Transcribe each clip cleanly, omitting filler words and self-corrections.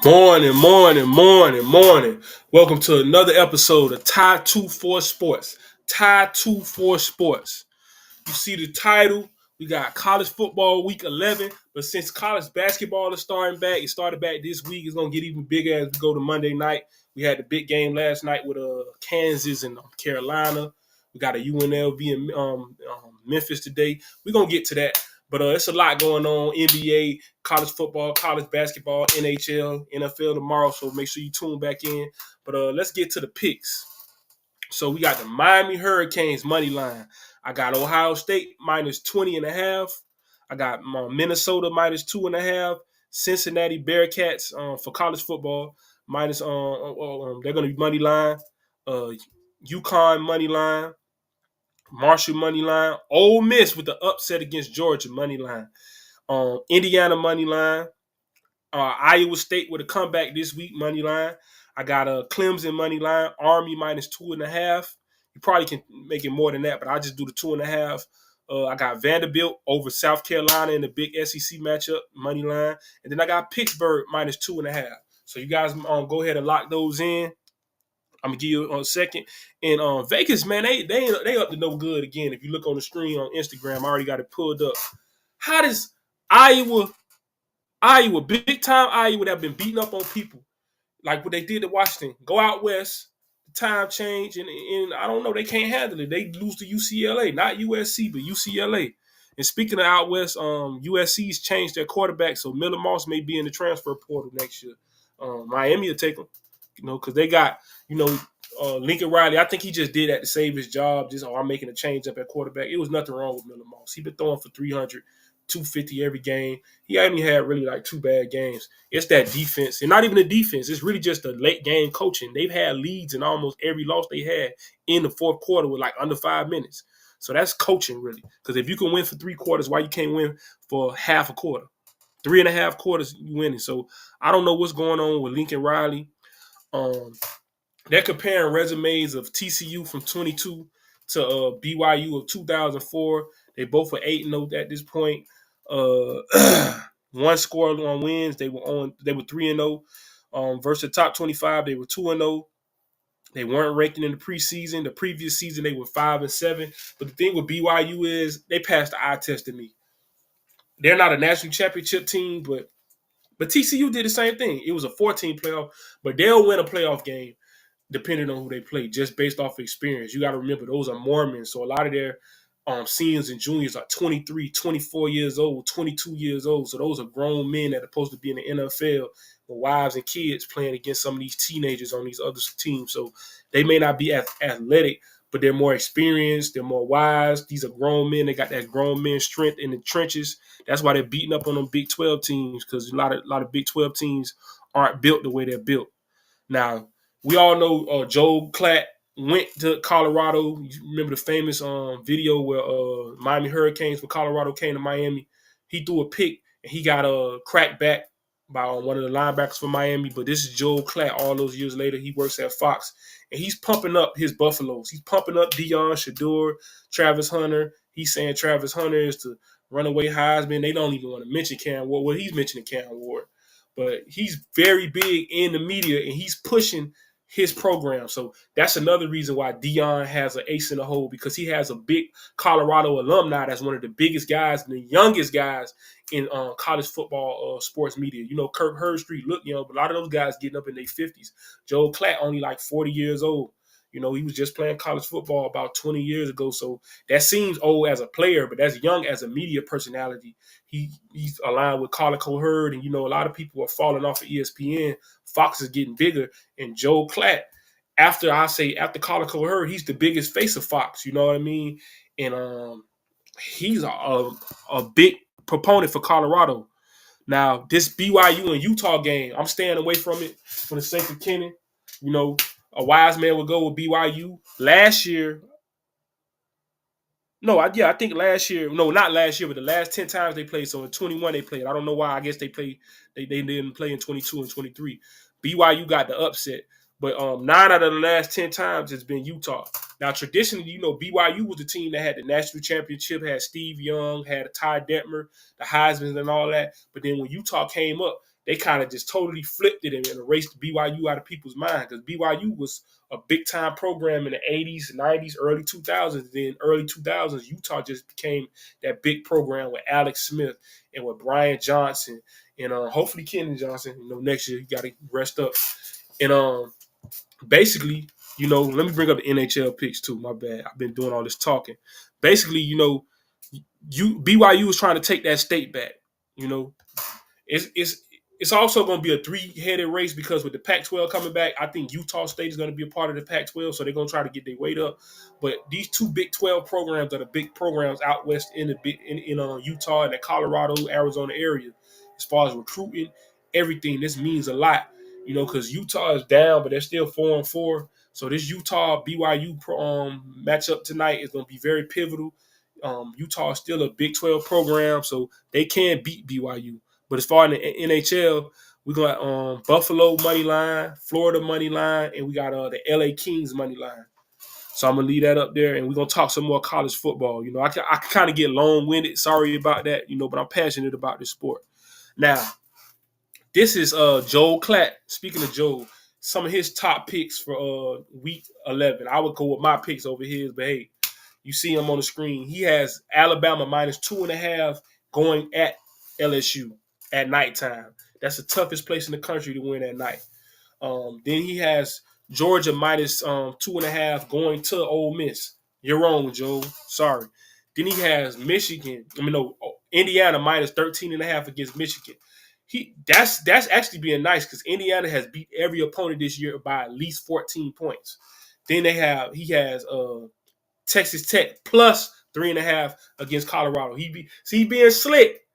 Morning, morning, morning, morning. Welcome to another episode of Tie 24 Sports. Tie 24 Sports. You see the title. We got college football week 11, but since college basketball is starting back, it started back this week. It's going to get even bigger as we go to Monday night. We had the big game last night with Kansas and Carolina. We got a UNLV in Memphis today. We're going to get to that. But it's a lot going on. NBA, college football, college basketball, NHL, NFL tomorrow. So make sure you tune back in. But let's get to the picks. So we got the Miami Hurricanes money line. I got Ohio State minus 20.5. I got Minnesota minus 2.5. Cincinnati Bearcats for college football minus they're gonna be money line. UConn money line. Marshall money line. Ole Miss with the upset against Georgia money line. Indiana money line. Iowa State with a comeback this week money line. I got a Clemson money line. Army minus 2.5. You probably can make it more than that, but I just do the 2.5. I got Vanderbilt over South Carolina in the big SEC matchup money line, and then I got Pittsburgh minus 2.5. So you guys go ahead and lock those in. I'm gonna give you a second. And Vegas, man, they up to no good again. If you look on the screen on Instagram, I already got it pulled up. How does Iowa, big time Iowa, that have been beating up on people like what they did to Washington, go out west, the time change, and I don't know, they can't handle it. They lose to UCLA, not USC, but UCLA. And speaking of out west, USC's changed their quarterback, so Miller Moss may be in the transfer portal next year. Miami will take them, because they got, Lincoln Riley. I think he just did that to save his job. I'm making a change up at quarterback. It was nothing wrong with Miller Moss. He been throwing for 300, 250 every game. He only had really like two bad games. It's that defense, and not even the defense. It's really just the late game coaching. They've had leads in almost every loss they had in the fourth quarter with like under 5 minutes. So that's coaching really. Because if you can win for 3 quarters, why you can't win for half a quarter? 3.5 quarters you winning. So I don't know what's going on with Lincoln Riley. They're comparing resumes of TCU from 22 to BYU of 2004. They both were 8-0 at this point. One score on wins. They were 3-0. Versus the top 25, they were 2-0. They weren't ranking in the preseason. The previous season, they were 5-7. But the thing with BYU is they passed the eye test to me. They're not a national championship team, but TCU did the same thing. It was a 14 playoff, but they'll win a playoff game depending on who they play, just based off of experience. You got to remember, those are Mormons, so a lot of their seniors and juniors are 23, 24 years old, 22 years old. So those are grown men that are supposed to be in the NFL with wives and kids playing against some of these teenagers on these other teams. So they may not be as athletic, but they're more experienced. They're more wise. These are grown men. They got that grown man strength in the trenches. That's why they're beating up on them Big 12 teams, because a lot of Big 12 teams aren't built the way they're built. Now, we all know Joe Klatt went to Colorado. You remember the famous video where Miami Hurricanes from Colorado came to Miami. He threw a pick and he got cracked back by one of the linebackers for Miami. But this is Joe Klatt all those years later. He works at Fox, and he's pumping up his Buffaloes. He's pumping up Deion, Shador, Travis Hunter. He's saying Travis Hunter is the runaway Heisman. They don't even want to mention Cam Ward. Well, he's mentioning Cam Ward. But he's very big in the media, and he's pushing his program. So that's another reason why Deion has an ace in the hole, because he has a big Colorado alumni that's one of the biggest guys and the youngest guys in college football sports media. You know, Kirk Herbstreit look young, but a lot of those guys getting up in their 50s. Joe Klatt only like 40 years old. You know, he was just playing college football about 20 years ago. So that seems old as a player, but that's young as a media personality. He's aligned with Carla Coherd, and, you know, a lot of people are falling off of ESPN. Fox is getting bigger. And Joe Klatt, after Carla Coherd, he's the biggest face of Fox. You know what I mean? And he's a big proponent for Colorado. Now, this BYU and Utah game, I'm staying away from it for the sake of Kenny. You know, a wise man would go with BYU. Last year, I think last year, no, not last year, but the last 10 times they played, so in 21 they played. I don't know why. I guess they didn't play in 22 and 23. BYU got the upset. But 9 out of the last 10 times it's been Utah. Now, traditionally, you know, BYU was the team that had the national championship, had Steve Young, had Ty Detmer, the Heisman and all that. But then when Utah came up, they kind of just totally flipped it and erased BYU out of people's mind, because BYU was a big time program in the 80s, 90s, early 2000s. Then early 2000s, Utah just became that big program with Alex Smith and with Brian Johnson and hopefully Kenan Johnson. Next year you got to rest up. And basically, let me bring up the NHL picks too. My bad. I've been doing all this talking. Basically, BYU was trying to take that state back. It's also going to be a three-headed race, because with the Pac-12 coming back, I think Utah State is going to be a part of the Pac-12, so they're going to try to get their weight up. But these two Big 12 programs are the big programs out west in Utah and the Colorado, Arizona area. As far as recruiting, everything, this means a lot, because Utah is down, but they're still 4-4. So this Utah BYU matchup tonight is going to be very pivotal. Utah is still a Big 12 program, so they can beat BYU. But as far as the NHL, we got Buffalo money line, Florida money line, and we got the LA Kings money line. So I'm gonna leave that up there, and we're gonna talk some more college football. I can kind of get long-winded. Sorry about that, but I'm passionate about this sport. Now, this is Joel Klatt. Speaking of Joel, some of his top picks for week 11. I would go with my picks over his, but hey, you see him on the screen. He has Alabama -2.5 going at LSU at nighttime. That's the toughest place in the country to win at night. Then he has Georgia -2.5 going to Ole Miss. You're wrong, Joe. Sorry. Then he has Indiana -13.5 against Michigan. That's actually being nice, because Indiana has beat every opponent this year by at least 14 points. Then he has Texas Tech +3.5 against Colorado. He being slick.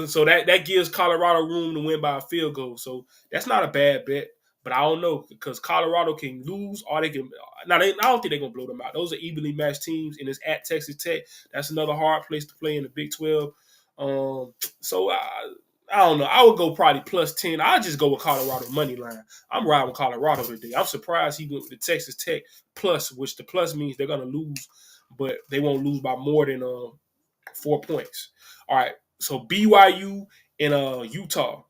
So that gives Colorado room to win by a field goal. So that's not a bad bet. But I don't know, because Colorado can lose, or they can. Now, I don't think they're going to blow them out. Those are evenly matched teams, and it's at Texas Tech. That's another hard place to play in the Big 12. So I don't know. I would go probably +10. I'll just go with Colorado money line. I'm riding with Colorado today. I'm surprised he went with the Texas Tech plus, which the plus means they're going to lose, but they won't lose by more than 4 points. All right. So BYU and Utah,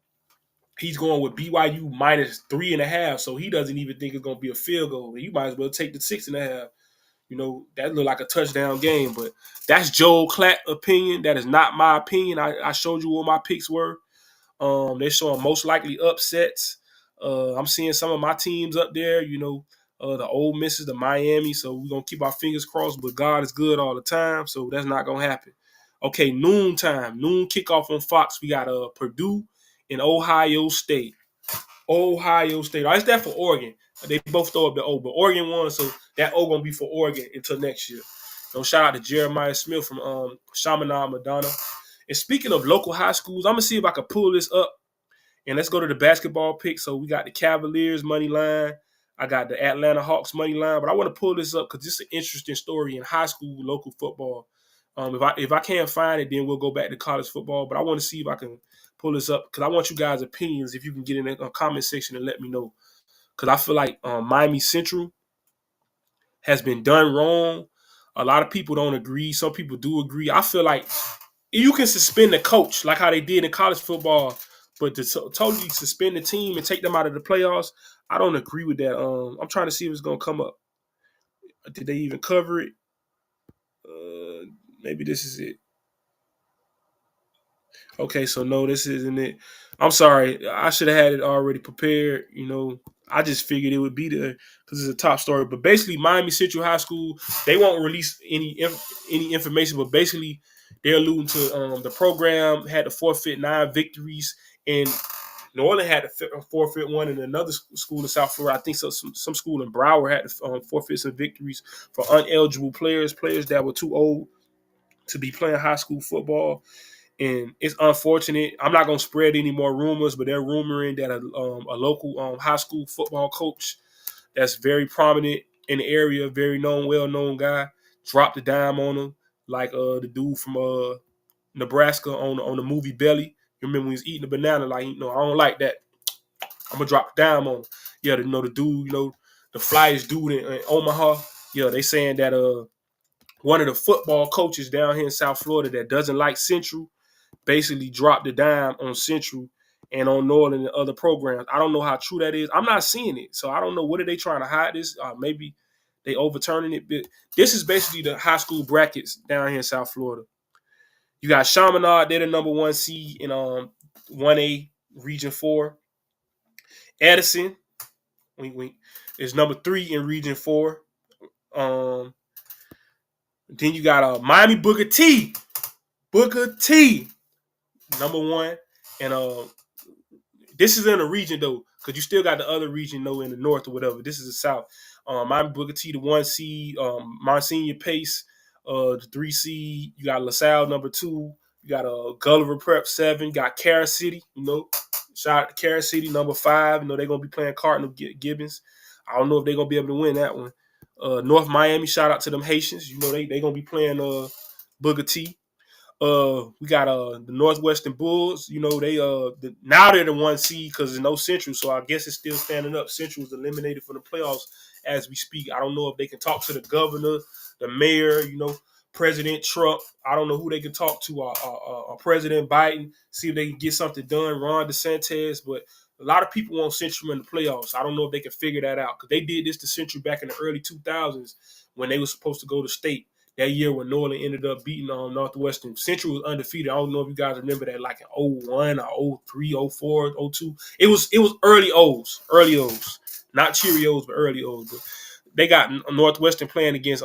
he's going with BYU -3.5. So he doesn't even think it's going to be a field goal. You might as well take the 6.5. That looked like a touchdown game. But that's Joel Klatt's opinion. That is not my opinion. I showed you what my picks were. They're showing most likely upsets. I'm seeing some of my teams up there. The Ole Misses, the Miami. So we're going to keep our fingers crossed. But God is good all the time. So that's not going to happen. Okay, noon kickoff on Fox. We got Purdue and Ohio State. Ohio State. It's that for Oregon. They both throw up the O, but Oregon won, so that O gonna be for Oregon until next year. Shout out to Jeremiah Smith from Chaminade, Madonna. And speaking of local high schools, I'm gonna see if I can pull this up. And let's go to the basketball pick. So we got the Cavaliers money line. I got the Atlanta Hawks money line, but I want to pull this up because this is an interesting story in high school local football. If I can't find it, then we'll go back to college football. But I want to see if I can pull this up, because I want you guys' opinions. If you can get in the comment section and let me know, because I feel like Miami Central has been done wrong. A lot of people don't agree. Some people do agree. I feel like you can suspend the coach like how they did in college football, but to totally suspend the team and take them out of the playoffs, I don't agree with that. I'm trying to see if it's going to come up. Did they even cover it? Maybe this is it. Okay, so no, this isn't it. I'm sorry. I should have had it already prepared. I just figured it would be there because it's a top story. But basically, Miami Central High School, they won't release any information. But basically, they're alluding to the program had to forfeit 9 victories, and New Orleans had to forfeit one, and another school in South Florida, I think some school in Broward had to forfeit some victories for uneligible players that were too old to be playing high school football. And it's unfortunate. I'm not going to spread any more rumors, but they're rumoring that a local high school football coach that's very prominent in the area, very well-known guy, dropped a dime on him, like the dude from Nebraska on the movie Belly. You remember when he was eating a banana? Like, I don't like that. I'm going to drop a dime on him. Yeah, the dude, the flyest dude in Omaha. Yeah, they saying that one of the football coaches down here in South Florida that doesn't like Central basically dropped the dime on Central and on Northern and other programs. I don't know how true that is. I'm not seeing it, so I don't know what are they trying to hide this. Maybe they overturning it. But this is basically the high school brackets down here in South Florida. You got Chaminade, they're the number 1 seed in 1A Region 4. Edison, wink wink, is number 3 in Region 4. Then you got Miami Booker T. Booker T, number 1. And this is in the region though, because you still got the other region though in the north or whatever. This is the south. Miami Booker T, the 1 seed. Monsignor Pace, the 3 seed. You got LaSalle, number 2. You got Gulliver Prep 7. You got Carol City. Shout out to Carol City, number 5. They're gonna be playing Cardinal Gibbons. I don't know if they're gonna be able to win that one. North Miami, shout out to them Haitians. They gonna be playing Booker T. We got the Northwestern Bulls. Now they're the 1 seed because there's no Central, so I guess it's still standing up. Central is eliminated from the playoffs as we speak. I don't know if they can talk to the governor, the mayor, President Trump. I don't know who they can talk to, President Biden, see if they can get something done. Ron DeSantis, but a lot of people want Central in the playoffs. I don't know if they can figure that out because they did this to Central back in the early 2000s when they were supposed to go to state. That year when Northern ended up beating Northwestern. Central was undefeated. I don't know if you guys remember that, like in 01 or 03, 04, 02. It was early O's, not Cheerios, but early O's. But they got Northwestern playing against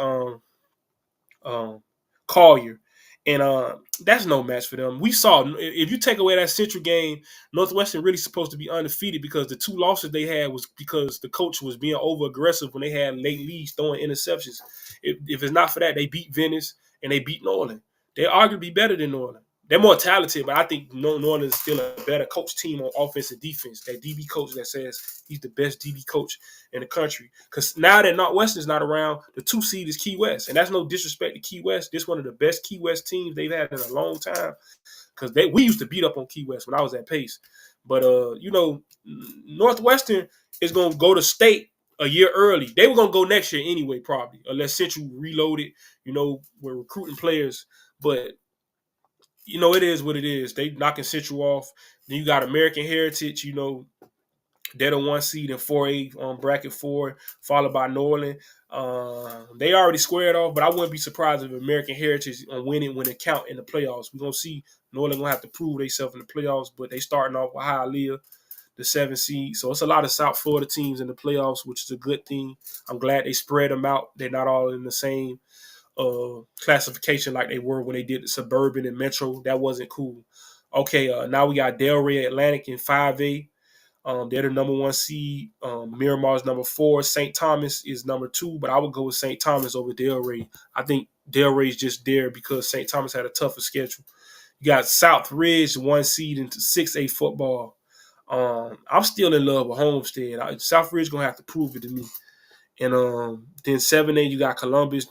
Collier, and that's no match for them. We saw, if you take away that Central game, Northwestern really supposed to be undefeated because the 2 losses they had was because the coach was being over aggressive when they had late leads throwing interceptions. If it's not for that, they beat Venice and they beat Northern. They're arguably better than Northern. They're more talented, but I think Northern is still a better coach team on offense and defense. That DB coach that says he's the best DB coach in the country. Because now that Northwestern's not around, the 2 seed is Key West. And that's no disrespect to Key West. This is one of the best Key West teams they've had in a long time. Because we used to beat up on Key West when I was at Pace. But, Northwestern is going to go to state a year early. They were going to go next year anyway, probably, unless Central reloaded, we're recruiting players. But, it is what it is. They knocking Central off. Then you got American Heritage, they're the 1 seed in 4A on bracket 4, followed by Norland. They already squared off, but I wouldn't be surprised if American Heritage on winning when it count in the playoffs. We're going to see Norland going to have to prove themselves in the playoffs, but they starting off with Hialeah, the 7 seed. So it's a lot of South Florida teams in the playoffs, which is a good thing. I'm glad they spread them out. They're not all in the same classification like they were when they did the Suburban and Metro. That wasn't cool. Okay, now we got Delray Atlantic in 5A. They're the number 1 seed. Miramar's number 4. St. Thomas is number 2, but I would go with St. Thomas over Delray. I think Delray's just there because St. Thomas had a tougher schedule. You got South Ridge, 1 seed into 6A football. I'm still in love with Homestead. South Ridge going to have to prove it to me. And then 7A, you got Columbus.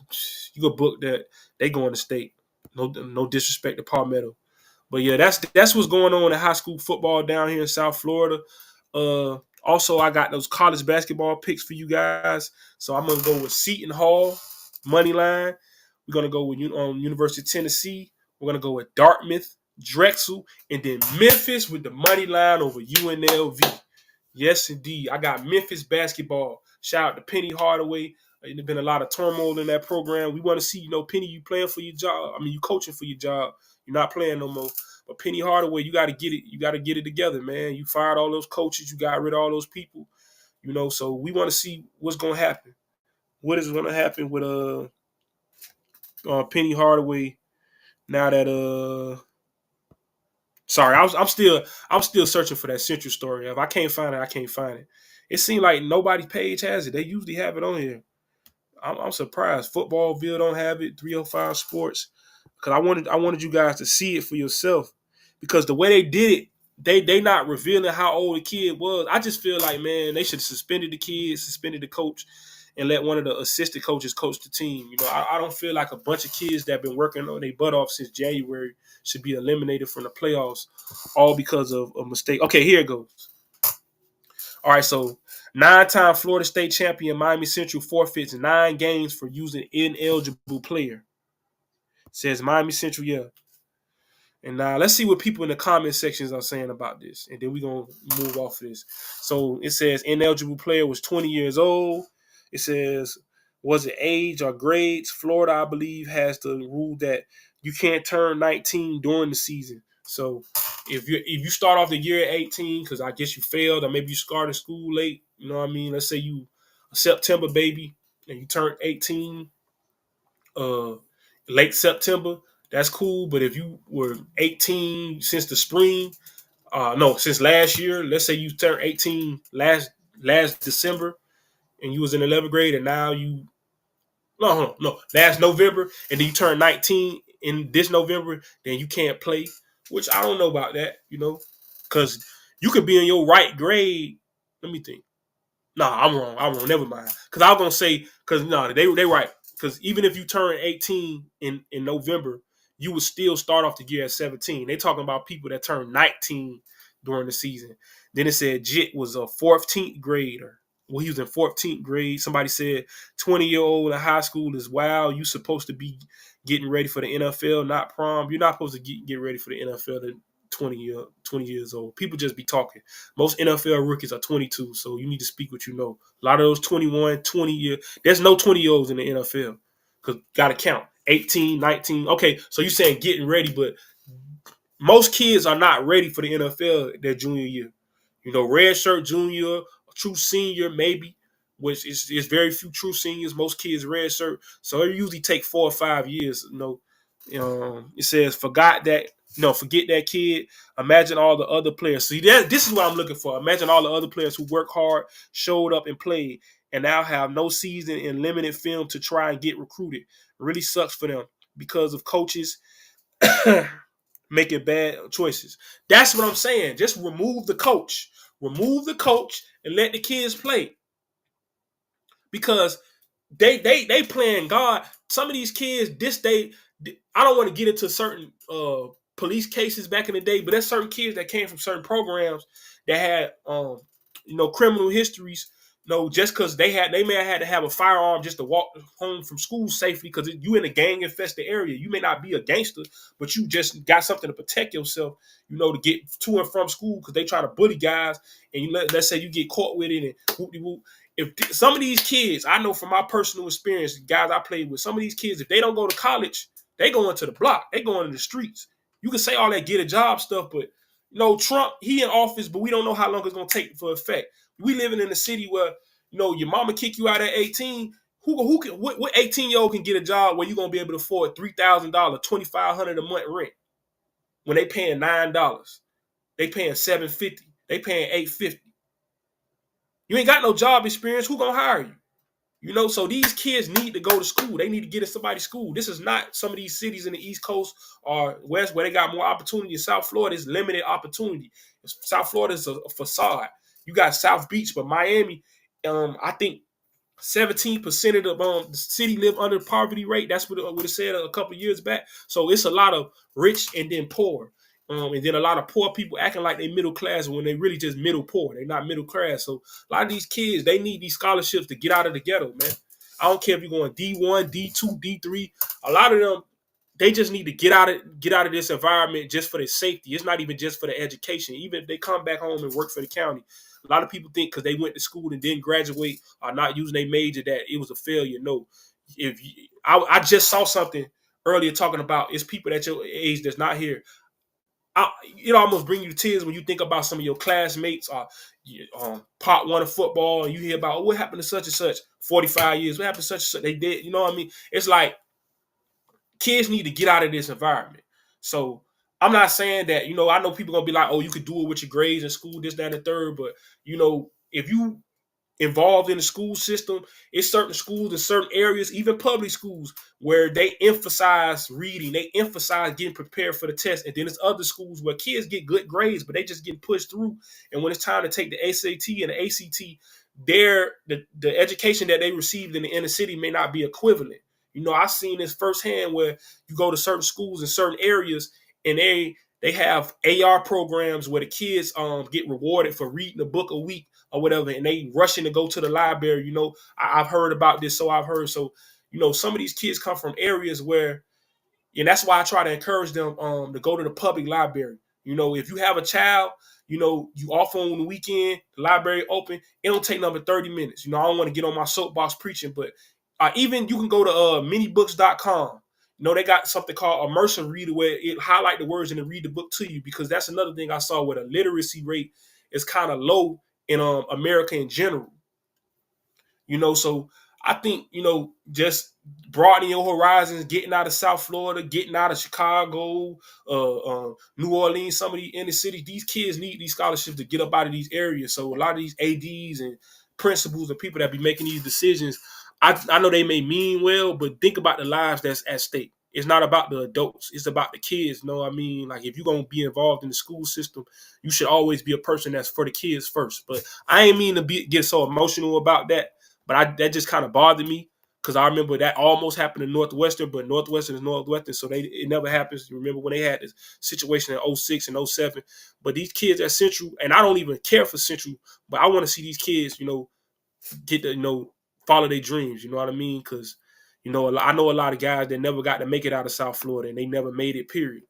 You go book that. They going to state. No disrespect to Palmetto. But yeah, that's what's going on in high school football down here in South Florida. Also, I got those college basketball picks for you guys. So I'm going to go with Seton Hall, money line. We're going to go with University of Tennessee. We're going to go with Dartmouth, Drexel, and then Memphis with the money line over UNLV. Yes, indeed. I got Memphis basketball. Shout out to Penny Hardaway. There's been a lot of turmoil in that program. We want to see, Penny, you playing for your job. I mean, you coaching for your job. You're not playing no more. But Penny Hardaway, you got to get it. You got to get it together, man. You fired all those coaches. You got rid of all those people. So we want to see what's going to happen. What is going to happen with Penny Hardaway now that sorry, I'm still searching for that Central story. If I can't find it, I can't find it. It seems like nobody's page has it. They usually have it on here. I'm surprised. Footballville don't have it. 305 Sports, because I wanted you guys to see it for yourself. Because the way they did it, they not revealing how old the kid was. I just feel like, man, they should have suspended the kid, suspended the coach, and let one of the assistant coaches coach the team. I don't feel like a bunch of kids that have been working on their butt off since January should be eliminated from the playoffs, all because of a mistake. Okay, here it goes. All right, so 9-time Florida State champion Miami Central forfeits 9 games for using ineligible player. Says Miami Central, yeah. And now let's see what people in the comment sections are saying about this. And then we're going to move off of this. So it says ineligible player was 20 years old. It says, was it age or grades? Florida, I believe, has the rule that you can't turn 19 during the season. So if you start off the year at 18, because I guess you failed, or maybe you started school late, you know what I mean? Let's say you a September baby and you turned 18 uh late September, that's cool. But if you were 18 since the spring, no, since last year, let's say you turned 18 last December and you was in 11th grade, and now you no last November, and then you turn 19 in this November, then you can't play. Which I don't know about that, because you could be in your right grade. Let me think. No, I'm wrong. I'm wrong. Never mind. Because I was gonna say, because no, they right. Because even if you turn 18 in November, you would still start off the year at 17. They talking about people that turn 19 during the season. Then it said Jit was a 14th grader. Well, he was in 14th grade. Somebody said 20-year-old in high school is wild. You supposed to be getting ready for the NFL, not prom. You're not supposed to get ready for the NFL at 20 years old. People just be talking. Most NFL rookies are 22, so you need to speak what you know. A lot of those 21, 20 year, there's no 20-year-olds in the NFL because got to count. 18, 19. Okay, so you're saying getting ready, but most kids are not ready for the NFL their junior year. Red shirt junior, true senior maybe, which is very few true seniors. Most kids red shirt, so it usually take 4 or 5 years. It says forget that kid. Imagine all the other players. See, this is what I'm looking for. Imagine all the other players who work hard, showed up and played, and now have no season and limited film to try and get recruited. Really sucks for them because of coaches making bad choices. That's what I'm saying. Just remove the coach. Remove the coach and let the kids play. Because they playing God. Some of these kids, I don't want to get into certain police cases back in the day, but there's certain kids that came from certain programs that had criminal histories. Just because they may have had to have a firearm just to walk home from school safely, because you in a gang infested area. You may not be a gangster, but you just got something to protect yourself, to get to and from school, because they try to bully guys, and let's say you get caught with it and whoop-de-whoop. If some of these kids, I know from my personal experience, guys I played with, some of these kids, if they don't go to college, they go into the block, they go into the streets. You can say all that get a job stuff, but Trump, he in office, but we don't know how long it's gonna take for effect. We living in a city where your mama kick you out at 18. Who can what 18-year-old can get a job where you're gonna be able to afford $3,000, $2,500 a month rent when they paying $9, they paying $750, they paying $850. You ain't got no job experience. Who gonna hire you? So these kids need to go to school. They need to get in somebody's school. This is not some of these cities in the East Coast or West where they got more opportunity. In South Florida is limited opportunity. South Florida is a facade. You got South Beach, but Miami, I think 17% of the city live under the poverty rate. That's what it said a couple of years back. So it's a lot of rich and then poor. And then a lot of poor people acting like they middle class when they really just middle poor. They're not middle class. So a lot of these kids, they need these scholarships to get out of the ghetto, man. I don't care if you're going D1, D2, D3. A lot of them, they just need to get out of this environment just for their safety. It's not even just for the education. Even if they come back home and work for the county. A lot of people think because they went to school and didn't graduate or not using their major that it was a failure. No. I just saw something earlier talking about it's people at your age that's not here. Almost bring you to tears when you think about some of your classmates or part one of football, and you hear about what happened to such and such 45 years. What happened to such and such? They did. You know what I mean? It's like kids need to get out of this environment. So I'm not saying that, I know people going to be like, oh, you could do it with your grades in school, this, that, and the third. But, if you involved in the school system, it's certain schools in certain areas, even public schools, where they emphasize reading, they emphasize getting prepared for the test. And then there's other schools where kids get good grades, but they just get pushed through. And when it's time to take the SAT and the ACT, the education that they received in the inner city may not be equivalent. I've seen this firsthand where you go to certain schools in certain areas and they have AR programs where the kids get rewarded for reading a book a week or whatever, and they rushing to go to the library. I've heard about this, so I've heard. So, some of these kids come from areas where And that's why I try to encourage them to go to the public library. If you have a child, you off on the weekend, the library open, it don't take number 30 minutes. I don't want to get on my soapbox preaching, but even you can go to minibooks.com. They got something called immersive reader where it highlight the words and then read the book to you, because that's another thing I saw where the literacy rate is kind of low in America in general. So I think, just broadening your horizons, getting out of South Florida, getting out of Chicago, New Orleans, some of the inner cities, these kids need these scholarships to get up out of these areas. So a lot of these ADs and principals and people that be making these decisions, I know they may mean well, but think about the lives that's at stake. It's not about the adults. It's about the kids. You know what I mean? Like, if you're going to be involved in the school system, you should always be a person that's for the kids first. But I ain't mean to get so emotional about that. But that just kind of bothered me, because I remember that almost happened to Northwestern, but Northwestern is Northwestern, so it never happens. You remember when they had this situation in 06 and 07. But these kids at Central, and I don't even care for Central, but I want to see these kids, get to, follow their dreams. You know what I mean? Because, I know a lot of guys that never got to make it out of South Florida, and they never made it, period.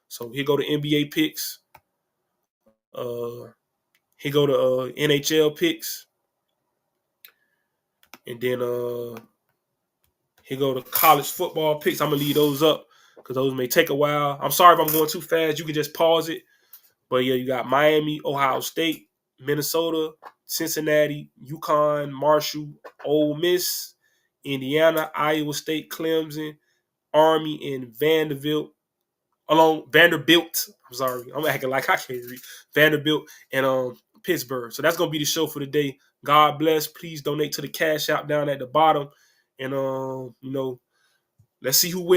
So here go the NBA picks. Here go the NHL picks. And then here go the college football picks. I'm gonna leave those up because those may take a while. I'm sorry if I'm going too fast. You can just pause it. But yeah, you got Miami, Ohio State, Minnesota, Cincinnati, UConn, Marshall, Ole Miss, Indiana, Iowa State, Clemson, Army, and Vanderbilt. I'm sorry, I'm acting like I can't read. Vanderbilt and Pittsburgh. So that's gonna be the show for today. God bless. Please donate to the cash out down at the bottom, and let's see who wins.